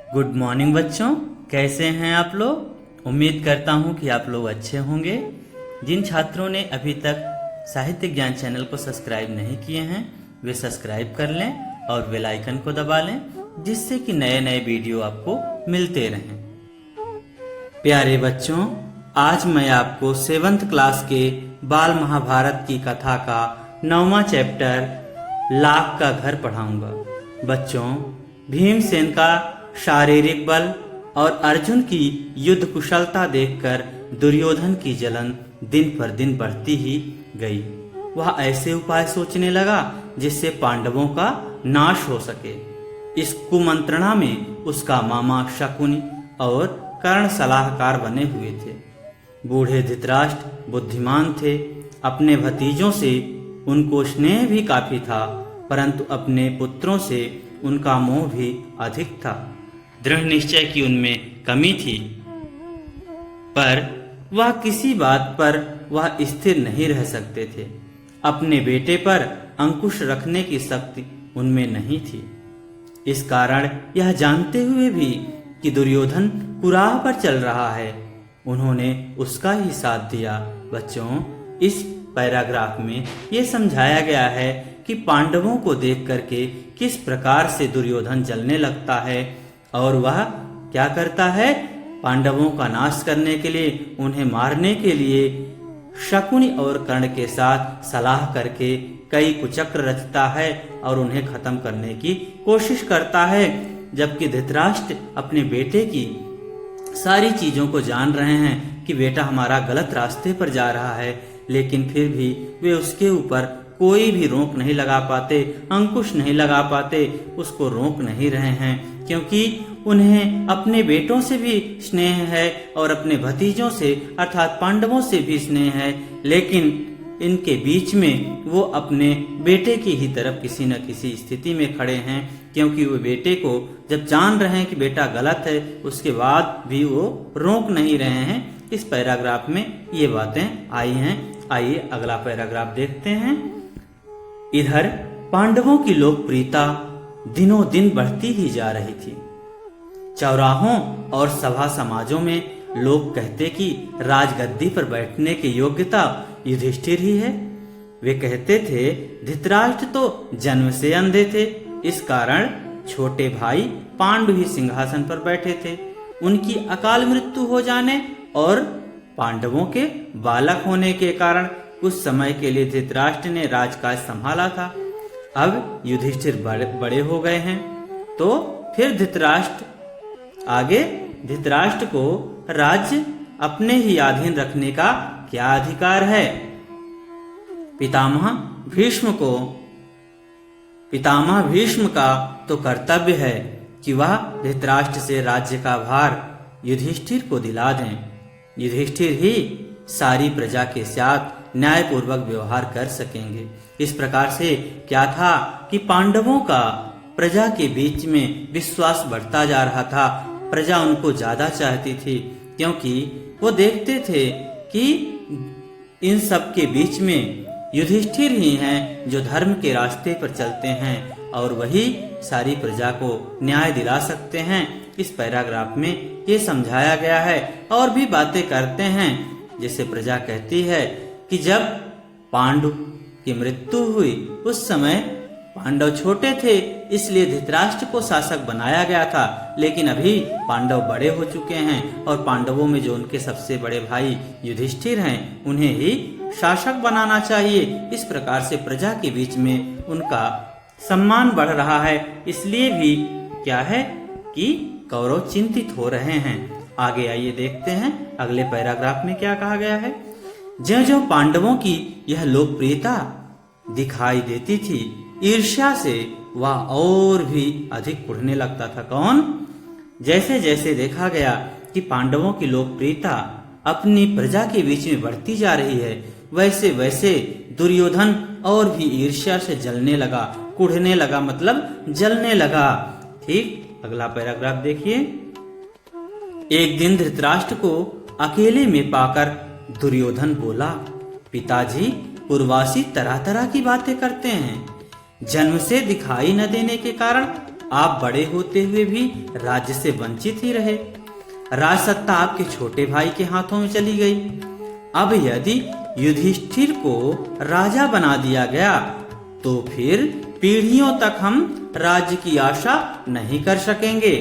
Good morning बच्चों, कैसे हैं आप लोग। उम्मीद करता हूं कि आप लोग अच्छे होंगे। जिन छात्रों ने अभी तक साहित्य ज्ञान चैनल को सब्सक्राइब नहीं किए हैं वे सब्सक्राइब कर लें और बेल आइकन को दबा लें, जिससे कि नए नए वीडियो आपको मिलते रहें। प्यारे बच्चों, आज मैं आपको 7th क्लास के बाल महाभारत की कथा का 9वां चैप्टर लाख का घर पढ़ाऊंगा। बच्चों, भीमसेन का शारीरिक बल और अर्जुन की युद्ध कुशलता देखकर दुर्योधन की जलन दिन पर दिन बढ़ती ही गई। वह ऐसे उपाय सोचने लगा जिससे पांडवों का नाश हो सके। इस कुमंत्रणा में उसका मामा शकुनी और कर्ण सलाहकार बने हुए थे। बूढ़े धृतराष्ट्र बुद्धिमान थे। अपने भतीजों से उनको स्नेह भी काफी था, परंतु अपने पुत्रों से उनका मोह भी अधिक था। दृढ़ निश्चय की उनमें कमी थी, पर वह किसी बात पर वह स्थिर नहीं रह सकते थे। अपने बेटे पर अंकुश रखने की शक्ति उनमें नहीं थी। इस कारण यह जानते हुए भी कि दुर्योधन कुराह पर चल रहा है, उन्होंने उसका ही साथ दिया। बच्चों, इस पैराग्राफ में ये समझाया गया है कि पांडवों को देख करके किस प्रकार से दुर्योधन जलने लगता है और वह क्या करता है। पांडवों का नाश करने के लिए, उन्हें मारने के लिए शकुनी और कर्ण के साथ सलाह करके कई कुचक्र रचता है और उन्हें खत्म करने की कोशिश करता है। जबकि धृतराष्ट्र अपने बेटे की सारी चीजों को जान रहे हैं कि बेटा हमारा गलत रास्ते पर जा रहा है, लेकिन फिर भी वे उसके ऊपर कोई भी रोक नहीं लगा पाते, अंकुश नहीं लगा पाते, उसको रोक नहीं रहे हैं, क्योंकि उन्हें अपने बेटों से भी स्नेह है और अपने भतीजों से अर्थात पांडवों से भी स्नेह है। लेकिन इनके बीच में वो अपने बेटे की ही तरफ किसी न किसी स्थिति में खड़े हैं, क्योंकि वो बेटे को जब जान रहे हैं कि बेटा गलत है, उसके बाद भी वो रोक नहीं रहे हैं। इस पैराग्राफ में ये बातें आई हैं। आइए अगला पैराग्राफ देखते हैं। इधर पांडवों की लोकप्रियता दिनों दिन बढ़ती ही जा रही थी। चौराहों और सभा समाजों में लोग कहते कि राजगद्दी पर बैठने की योग्यता युधिष्ठिर ही है। वे कहते थे धृतराष्ट्र तो जन्म से अंधे थे, इस कारण छोटे भाई पांडु ही सिंहासन पर बैठे थे। उनकी अकाल मृत्यु हो जाने और पांडवों के बालक होने के कारण कुछ समय के लिए धृतराष्ट्र ने राजकाज संभाला था। अब युधिष्ठिर बड़े हो गए हैं, तो फिर धृतराष्ट्र को राज्य अपने ही अधीन रखने का क्या अधिकार है। पितामह भीष्म का तो कर्तव्य है कि वह धृतराष्ट्र से राज्य का भार युधिष्ठिर को दिला दें। युधिष्ठिर ही सारी प्रजा के साथ न्यायपूर्वक व्यवहार कर सकेंगे। इस प्रकार से क्या था कि पांडवों का प्रजा के बीच में विश्वास बढ़ता जा रहा था। प्रजा उनको ज्यादा चाहती थी, क्योंकि वो देखते थे कि इन सब के बीच में युधिष्ठिर ही हैं जो धर्म के रास्ते पर चलते हैं और वही सारी प्रजा को न्याय दिला सकते हैं। इस पैराग्राफ में ये समझाया गया है। और भी बातें करते हैं, जैसे प्रजा कहती है कि जब पांडु की मृत्यु हुई उस समय पांडव छोटे थे, इसलिए धृतराष्ट्र को शासक बनाया गया था, लेकिन अभी पांडव बड़े हो चुके हैं और पांडवों में जो उनके सबसे बड़े भाई युधिष्ठिर हैं, उन्हें ही शासक बनाना चाहिए। इस प्रकार से प्रजा के बीच में उनका सम्मान बढ़ रहा है। इसलिए भी क्या है कि कौरव चिंतित हो रहे हैं। आगे आइए देखते हैं अगले पैराग्राफ में क्या कहा गया है। ज्यों ज्यों पांडवों की यह लोकप्रियता दिखाई देती थी, ईर्ष्या से वह और भी अधिक बढ़ने लगता था। कौन? जैसे जैसे देखा गया कि पांडवों की लोकप्रियता अपनी प्रजा के बीच में बढ़ती जा रही है, वैसे वैसे दुर्योधन और भी ईर्ष्या से जलने लगा, कुढ़ने लगा, मतलब जलने लगा। ठीक, अगला पैराग्राफ देखिए। एक दिन धृतराष्ट्र को अकेले में पाकर दुर्योधन बोला, पिताजी पूर्वासी तरह तरह की बातें करते हैं। जन्म से दिखाई न देने के कारण आप बड़े होते हुए भी राज्य से वंचित ही रहे। राज सत्ता आपके छोटे भाई के हाथों में चली गई। अब यदि युधिष्ठिर को राजा बना दिया गया तो फिर पीढ़ियों तक हम राज्य की आशा नहीं कर सकेंगे।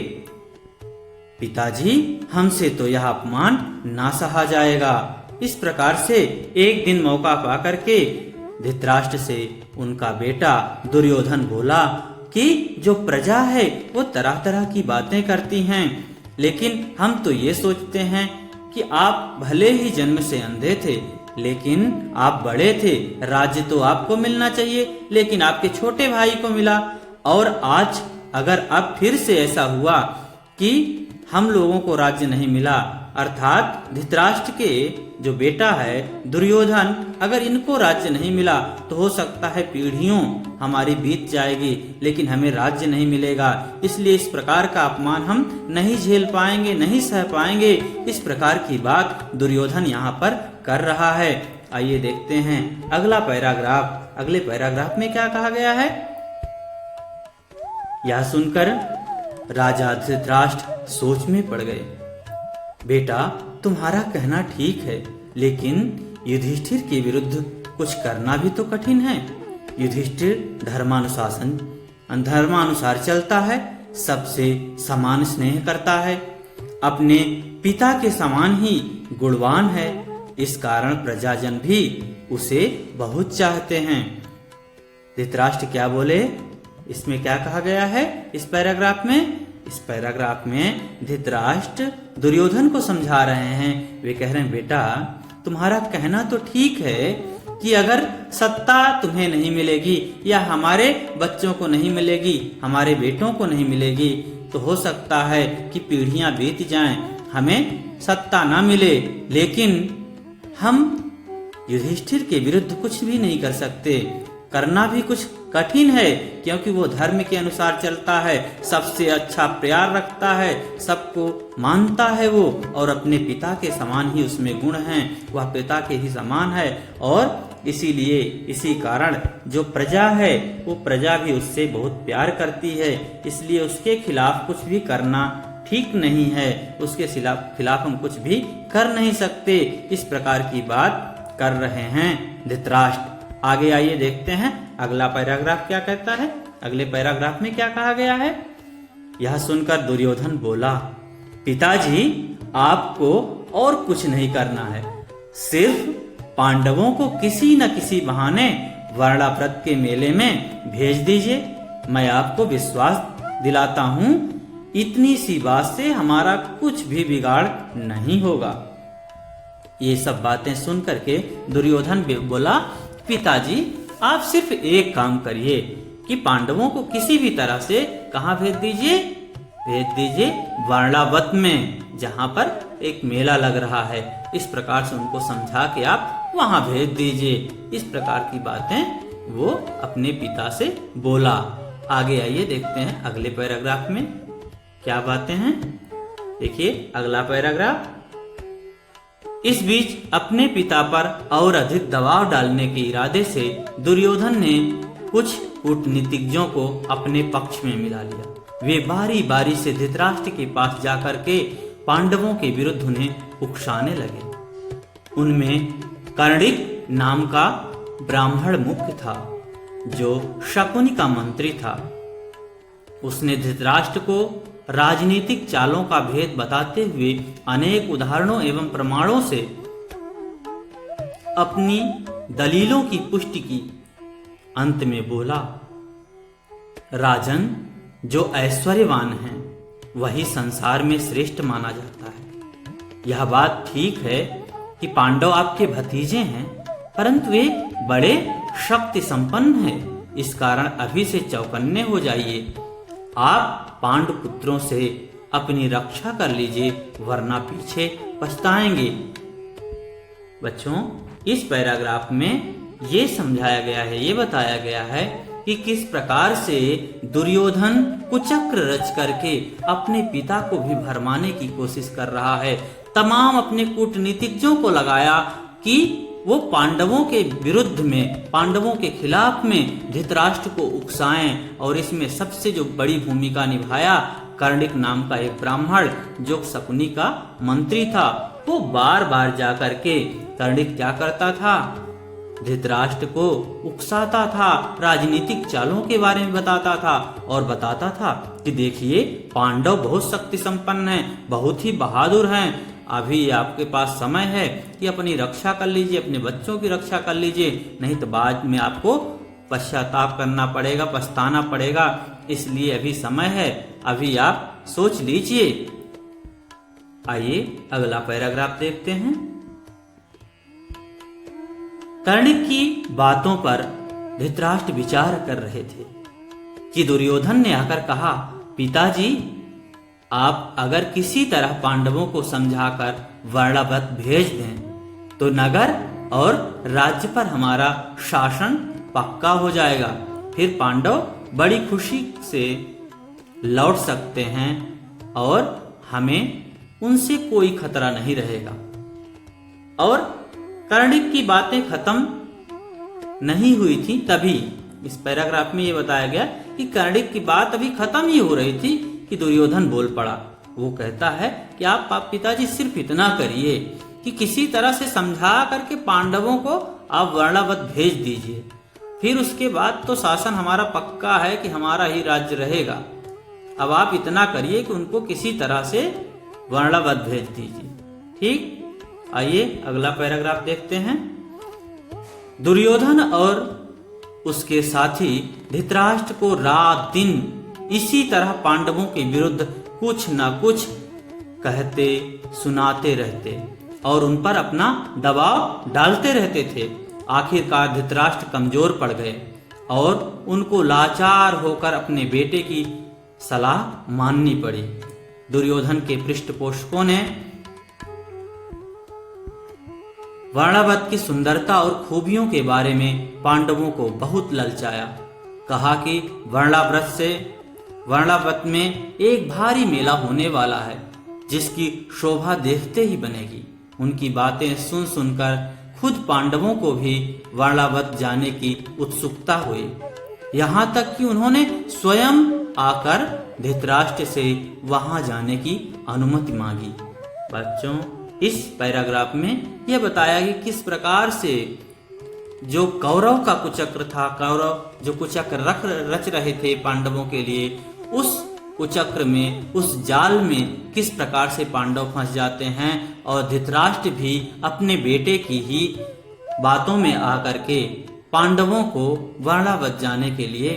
पिताजी, हमसे तो यह अपमान ना सहा जाएगा। इस प्रकार से एक दिन मौका पा करके धृतराष्ट्र से उनका बेटा दुर्योधन बोला कि जो प्रजा है वो तरह तरह की बातें करती हैं, लेकिन हम तो ये सोचते हैं कि आप भले ही जन्म से अंधे थे, लेकिन आप बड़े थे, राज्य तो आपको मिलना चाहिए, लेकिन आपके छोटे भाई को मिला। और आज अगर अब फिर से ऐसा हुआ कि हम लोगों को राज्य नहीं मिला, अर्थात धृतराष्ट्र के जो बेटा है दुर्योधन, अगर इनको राज्य नहीं मिला तो हो सकता है पीढ़ियों हमारी बीत जाएगी, लेकिन हमें राज्य नहीं मिलेगा। इसलिए इस प्रकार का अपमान हम नहीं झेल पाएंगे, नहीं सह पाएंगे। इस प्रकार की बात दुर्योधन यहाँ पर कर रहा है। आइए देखते हैं अगला पैराग्राफ। अगले पैराग्राफ में क्या कहा गया है? यह सुनकर राजा धृतराष्ट्र सोच में पड़ गए। बेटा, तुम्हारा कहना ठीक है, लेकिन युधिष्ठिर के विरुद्ध कुछ करना भी तो कठिन है। युधिष्ठिर धर्मानुसार चलता है, सबसे समान स्नेह करता है, अपने पिता के समान ही गुणवान है। इस कारण प्रजाजन भी उसे बहुत चाहते हैं। धृतराष्ट्र क्या बोले? इसमें क्या कहा गया है इस पैराग्राफ में? इस पैराग्राफ में धृतराष्ट्र दुर्योधन को समझा रहे हैं। वे कह रहे हैं, बेटा, तुम्हारा कहना तो ठीक है कि अगर सत्ता तुम्हें नहीं मिलेगी या हमारे बच्चों को नहीं मिलेगी, हमारे बेटों को नहीं मिलेगी, तो हो सकता है कि पीढ़ियां बीत जाएं, हमें सत्ता ना मिले, लेकिन हम युधिष्ठिर के विरुद्ध कुछ भी नहीं कर सकते। करना भी कुछ कठिन है, क्योंकि वो धर्म के अनुसार चलता है, सबसे अच्छा प्यार रखता है, सबको मानता है वो, और अपने पिता के समान ही उसमें गुण हैं, वह पिता के ही समान है। और इसीलिए इसी कारण जो प्रजा है वो प्रजा भी उससे बहुत प्यार करती है। इसलिए उसके खिलाफ कुछ भी करना ठीक नहीं है, उसके खिलाफ हम कुछ भी कर नहीं सकते। इस प्रकार की बात कर रहे हैं धृतराष्ट्र। आगे आइए देखते हैं अगला पैराग्राफ क्या कहता है। अगले पैराग्राफ में क्या कहा गया है? यह सुनकर दुर्योधन बोला, पिताजी, आपको और कुछ नहीं करना है, सिर्फ पांडवों को किसी न किसी बहाने वर्णाव्रत के मेले में भेज दीजिए। मैं आपको विश्वास दिलाता हूँ, इतनी सी बात से हमारा कुछ भी बिगाड़ नहीं होगा। ये सब बातें सुन करके दुर्योधन बोला, पिताजी, आप सिर्फ एक काम करिए कि पांडवों को किसी भी तरह से कहाँ भेज दीजिए? भेज दीजिए वर्णावत में, जहाँ पर एक मेला लग रहा है। इस प्रकार से उनको समझा के आप वहाँ भेज दीजिए। इस प्रकार की बातें वो अपने पिता से बोला। आगे आइए देखते हैं अगले पैराग्राफ में क्या बातें हैं। देखिए अगला पैराग्राफ। इस बीच अपने पिता पर और अधिक दबाव डालने के इरादे से दुर्योधन ने कुछ कूटनीतिज्ञों को अपने पक्ष में मिला लिया। वे बारी बारी से धृतराष्ट्र के पास जाकर के पांडवों के विरुद्ध उन्हें उकसाने लगे। उनमें कर्णिक नाम का ब्राह्मण मुख्य था, जो शकुनि का मंत्री था। उसने धृतराष्ट्र को राजनीतिक चालों का भेद बताते हुए अनेक उदाहरणों एवं प्रमाणों से अपनी दलीलों की पुष्टि की। अंत में बोला, राजन, जो ऐश्वर्यवान है वही संसार में श्रेष्ठ माना जाता है। यह बात ठीक है कि पांडव आपके भतीजे हैं, परंतु वे बड़े शक्ति संपन्न हैं। इस कारण अभी से चौकन्ने हो जाइए। आप पांडु पुत्रों से अपनी रक्षा कर लीजिए, वरना पीछे पछताएंगे। बच्चों, इस पैराग्राफ में ये समझाया गया है, ये बताया गया है कि किस प्रकार से दुर्योधन कुचक्र रच करके अपने पिता को भी भरमाने की कोशिश कर रहा है। तमाम अपने कूटनीतिज्ञों को लगाया कि वो पांडवों के विरुद्ध में, पांडवों के खिलाफ में धृतराष्ट्र को उकसाएं। और इसमें सबसे जो बड़ी भूमिका निभाया कर्णिक नाम का एक ब्राह्मण जो शकुनी का मंत्री था। वो बार बार जाकर के कर्णिक क्या करता था, धृतराष्ट्र को उकसाता था, राजनीतिक चालों के बारे में बताता था और बताता था कि देखिए पांडव बहुत शक्ति संपन्न हैं, बहुत ही बहादुर हैं। अभी आपके पास समय है कि अपनी रक्षा कर लीजिए, अपने बच्चों की रक्षा कर लीजिए, नहीं तो बाद में आपको पश्चाताप करना पड़ेगा, पछताना पड़ेगा। इसलिए अभी समय है, अभी आप सोच लीजिए। आइए अगला पैराग्राफ देखते हैं। कर्णिक की बातों पर धृतराष्ट्र विचार कर रहे थे कि दुर्योधन ने आकर कहा, पिताजी आप अगर किसी तरह पांडवों को समझाकर वर्णावत भेज दें तो नगर और राज्य पर हमारा शासन पक्का हो जाएगा। फिर पांडव बड़ी खुशी से लौट सकते हैं और हमें उनसे कोई खतरा नहीं रहेगा। और कर्णिक की बातें खत्म नहीं हुई थी, तभी इस पैराग्राफ में ये बताया गया कि कर्णिक की बात अभी खत्म ही हो रही थी कि दुर्योधन बोल पड़ा। वो कहता है कि आप पिताजी सिर्फ इतना करिए कि किसी तरह से समझा करके पांडवों को आप वर्णावत भेज दीजिए, फिर उसके बाद तो शासन हमारा पक्का है कि हमारा ही राज्य रहेगा। अब आप इतना करिए कि उनको किसी तरह से वर्णावत भेज दीजिए, ठीक। आइए अगला पैराग्राफ देखते हैं। दुर्योधन और उसके साथी धृतराष्ट्र को रात दिन इसी तरह पांडवों के विरुद्ध कुछ न कुछ कहते सुनाते रहते और उन पर अपना दबाव डालते रहते थे। आखिरकार धृतराष्ट्र कमजोर पड़ गए और उनको लाचार होकर अपने बेटे की सलाह माननी पड़ी। दुर्योधन के पृष्ठपोषकों ने वर्णावत की सुंदरता और खूबियों के बारे में पांडवों को बहुत ललचाया। कहा कि वर्णावत में एक भारी मेला होने वाला है जिसकी शोभा देखते ही बनेगी। उनकी बातें सुन सुनकर खुद पांडवों को भी वर्णावत जाने की उत्सुकता हुई। यहाँ तक कि उन्होंने स्वयं आकर धृतराष्ट्र से वहां जाने की अनुमति मांगी। बच्चों, इस पैराग्राफ में यह बताया कि किस प्रकार से जो कौरव का कुचक्र था, कौरव जो कुचक्र रच रहे थे पांडवों के लिए, उस कुचक्र में, उस जाल में किस प्रकार से पांडव फंस जाते हैं और धृतराष्ट्र भी अपने बेटे की ही बातों में आकर के पांडवों को वर्णावत जाने के लिए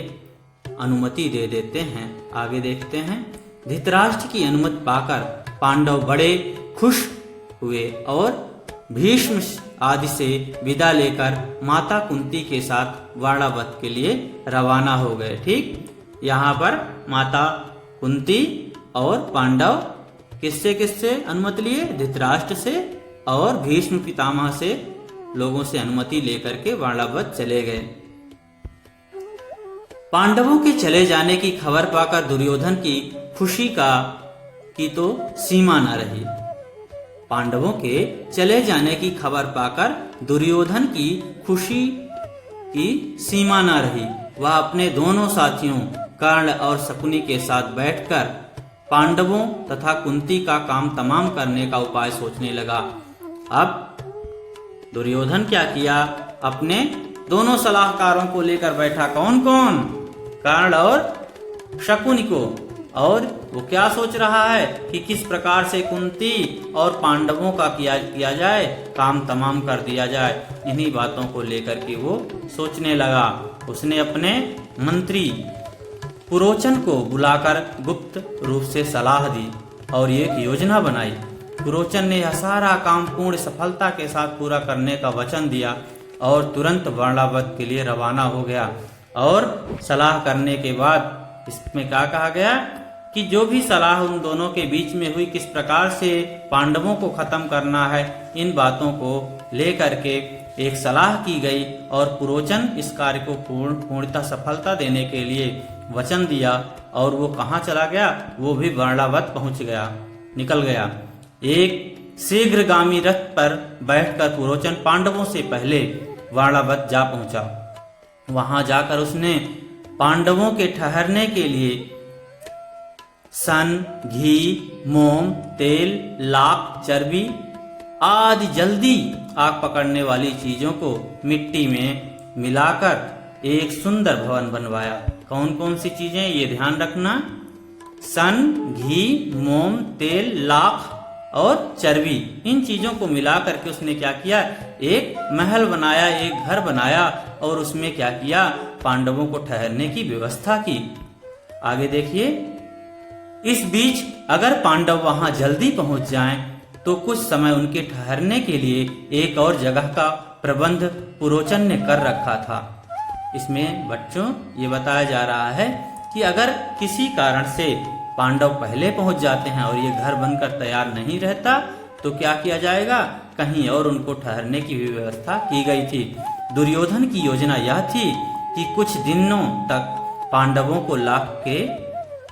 अनुमति दे देते हैं। आगे देखते हैं। धृतराष्ट्र की अनुमति पाकर पांडव बड़े खुश हुए और भीष्म आदि से विदा लेकर माता कुंती के साथ वर्णावत के लिए रवाना हो गए, ठीक। यहाँ पर माता कुंती और पांडव किससे अनुमति लिए? धृतराष्ट्र से और भीष्म पितामह से लोगों से अनुमति लेकर के वर्णावत चले गए। पांडवों के चले जाने की खबर पाकर दुर्योधन की खुशी की तो सीमा न रही। पांडवों के चले जाने की खबर पाकर दुर्योधन की खुशी की सीमा न रही। वह अपने दोनों साथियों कर्ण और शकुनी के साथ बैठकर पांडवों तथा कुंती का काम तमाम करने का उपाय सोचने लगा। अब दुर्योधन क्या किया? अपने दोनों सलाहकारों को लेकर बैठा। कौन कौन? कर्ण और शकुनी को। और वो क्या सोच रहा है कि किस प्रकार से कुंती और पांडवों का किया जाए, काम तमाम कर दिया जाए। इन्हीं बातों को लेकर के वो सोचने लगा। उसने अपने मंत्री पुरोचन को बुलाकर गुप्त रूप से सलाह दी और एक योजना बनाई। पुरोचन ने यह सारा काम पूर्ण सफलता के साथ पूरा करने का वचन दिया और तुरंत वर्णावत के लिए रवाना हो गया। और सलाह करने के बाद इसमें क्या कहा गया कि जो भी सलाह उन दोनों के बीच में हुई, किस प्रकार से पांडवों को खत्म करना है, इन बातों को लेकर के एक सलाह की गई और पुरोचन इस कार्य को पूर्णतः सफलता देने के लिए वचन दिया। और वो कहाँ चला गया? वो भी वर्णावत पहुंच गया, निकल गया। एक शीघ्रगामी रथ पर बैठकर पुरोचन पांडवों से पहले वाणावत जा पहुंचा। वहां जाकर उसने पांडवों के ठहरने के लिए सन, घी, मोम, तेल, लाख, चर्बी आदि जल्दी आग पकड़ने वाली चीजों को मिट्टी में मिलाकर एक सुंदर भवन बनवाया। कौन कौन सी चीजें, ये ध्यान रखना, सन, घी, मोम, तेल, लाख और चर्बी, इन चीजों को मिला करके उसने क्या किया, एक महल बनाया, एक घर बनाया और उसमें क्या किया, पांडवों को ठहरने की व्यवस्था की। आगे देखिए, इस बीच अगर पांडव वहां जल्दी पहुंच जाएं तो कुछ समय उनके ठहरने के लिए एक और जगह का प्रबंध पुरोचन ने कर रखा था। इसमें बच्चों ये बताया जा रहा है कि अगर किसी कारण से पांडव पहले पहुंच जाते हैं और ये घर बनकर तैयार नहीं रहता तो क्या किया जाएगा, कहीं और उनको ठहरने की भी व्यवस्था की गई थी। दुर्योधन की योजना यह थी कि कुछ दिनों तक पांडवों को लाख के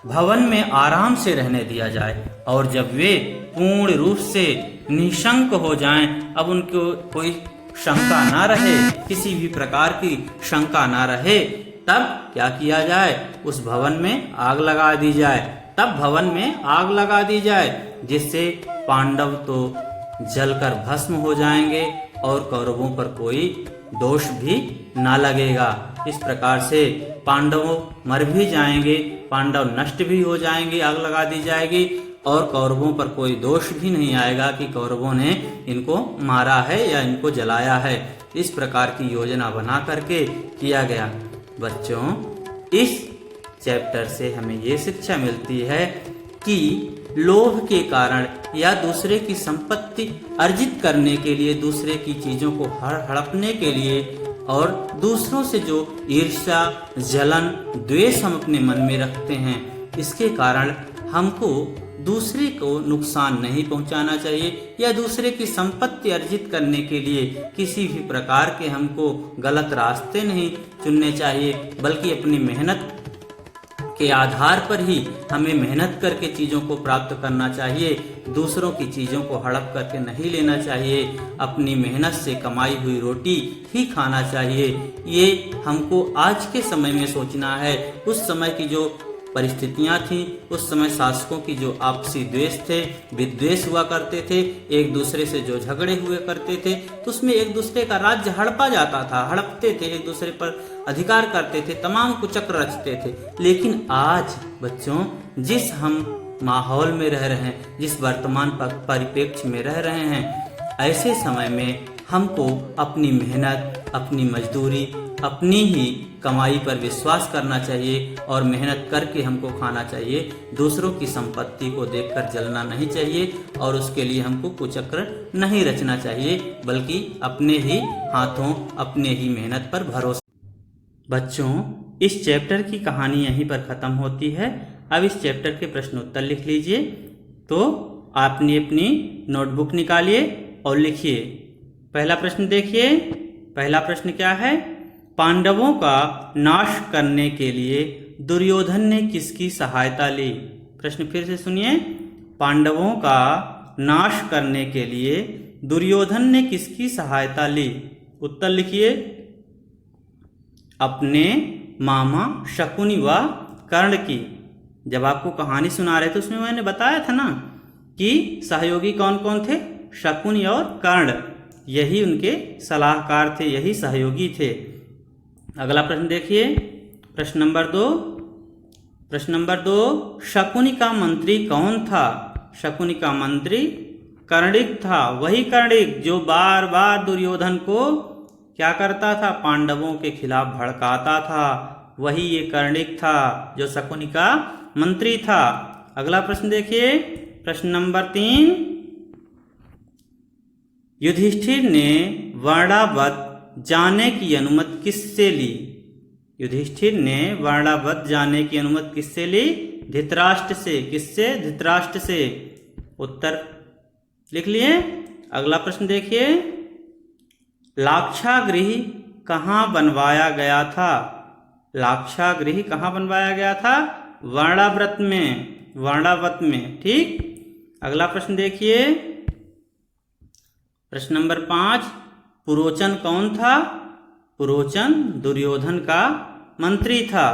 भवन में आराम से रहने दिया जाए और जब वे पूर्ण रूप से निशंक हो जाएं, अब उनको कोई शंका ना रहे, किसी भी प्रकार की शंका ना रहे, तब क्या किया जाए, उस भवन में आग लगा दी जाए। तब भवन में आग लगा दी जाए जिससे पांडव तो जलकर भस्म हो जाएंगे और कौरवों पर कोई दोष भी ना लगेगा। इस प्रकार से पांडवों मर भी जाएंगे, पांडव नष्ट भी हो जाएंगे, आग लगा दी जाएगी और कौरवों पर कोई दोष भी नहीं आएगा कि कौरवों ने इनको मारा है या इनको जलाया है। इस प्रकार की योजना बना करके किया गया। बच्चों, इस चैप्टर से हमें ये शिक्षा मिलती है कि लोभ के कारण या दूसरे की संपत्ति अर्जित करने के लिए, दूसरे की चीजों को हड़पने के लिए और दूसरों से जो ईर्ष्या, जलन, द्वेष हम अपने मन में रखते हैं, इसके कारण हमको दूसरे को नुकसान नहीं पहुंचाना चाहिए या दूसरे की संपत्ति अर्जित करने के लिए किसी भी प्रकार के हमको गलत रास्ते नहीं चुनने चाहिए, बल्कि अपनी मेहनत के आधार पर ही हमें मेहनत करके चीज़ों को प्राप्त करना चाहिए। दूसरों की चीज़ों को हड़प करके नहीं लेना चाहिए। अपनी मेहनत से कमाई हुई रोटी ही खाना चाहिए। ये हमको आज के समय में सोचना है। उस समय की जो परिस्थितियां थी, उस समय शासकों की जो आपसी द्वेष थे, विद्वेष हुआ करते थे, एक दूसरे से जो झगड़े हुए करते थे, तो उसमें एक दूसरे का राज्य हड़पा जाता था, हड़पते थे, एक दूसरे पर अधिकार करते थे, तमाम कुचक्र रचते थे। लेकिन आज बच्चों, जिस हम माहौल में रह रहे हैं, जिस वर्तमान परिप्रेक्ष्य में रह रहे हैं, ऐसे समय में हमको अपनी मेहनत, अपनी मजदूरी, अपनी ही कमाई पर विश्वास करना चाहिए और मेहनत करके हमको खाना चाहिए। दूसरों की संपत्ति को देखकर जलना नहीं चाहिए और उसके लिए हमको कुचक्र नहीं रचना चाहिए, बल्कि अपने ही हाथों, अपने ही मेहनत पर भरोसा। बच्चों, इस चैप्टर की कहानी यहीं पर ख़त्म होती है। अब इस चैप्टर के प्रश्न उत्तर लिख लीजिए। तो आपने अपनी नोटबुक निकालिए और लिखिए। पहला प्रश्न देखिए। पहला प्रश्न क्या है? पांडवों का नाश करने के लिए दुर्योधन ने किसकी सहायता ली? प्रश्न फिर से सुनिए। पांडवों का नाश करने के लिए दुर्योधन ने किसकी सहायता ली? उत्तर लिखिए। अपने मामा शकुनि व कर्ण की। जब आपको कहानी सुना रहे थे उसमें मैंने बताया था ना कि सहयोगी कौन कौन थे? शकुनि और कर्ण, यही उनके सलाहकार थे, यही सहयोगी थे। अगला प्रश्न देखिए। प्रश्न नंबर दो, शकुनि का मंत्री कौन था? शकुनि का मंत्री कर्णिक था। वही कर्णिक जो बार बार दुर्योधन को क्या करता था? पांडवों के खिलाफ भड़काता था। वही ये कर्णिक था जो शकुनि का मंत्री था। अगला प्रश्न देखिए। प्रश्न नंबर 3, युधिष्ठिर ने वर्णावत जाने की अनुमति किससे ली? युधिष्ठिर ने वर्णावत जाने की अनुमति किससे ली? धृतराष्ट्र से। किससे? धृतराष्ट्र से। उत्तर लिख लिए। अगला प्रश्न देखिए। लाक्षागृह कहाँ बनवाया गया था? लाक्षागृह कहाँ बनवाया गया था? वर्णावत में। वर्णावत में, ठीक। अगला प्रश्न देखिए। प्रश्न नंबर 5, पुरोचन कौन था? पुरोचन दुर्योधन का मंत्री था।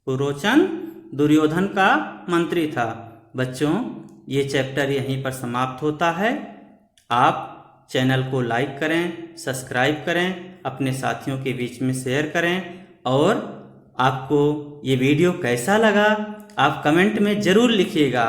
पुरोचन दुर्योधन का मंत्री था। बच्चों, ये चैप्टर यहीं पर समाप्त होता है। आप चैनल को लाइक करें, सब्सक्राइब करें, अपने साथियों के बीच में शेयर करें और आपको ये वीडियो कैसा लगा आप कमेंट में ज़रूर लिखिएगा।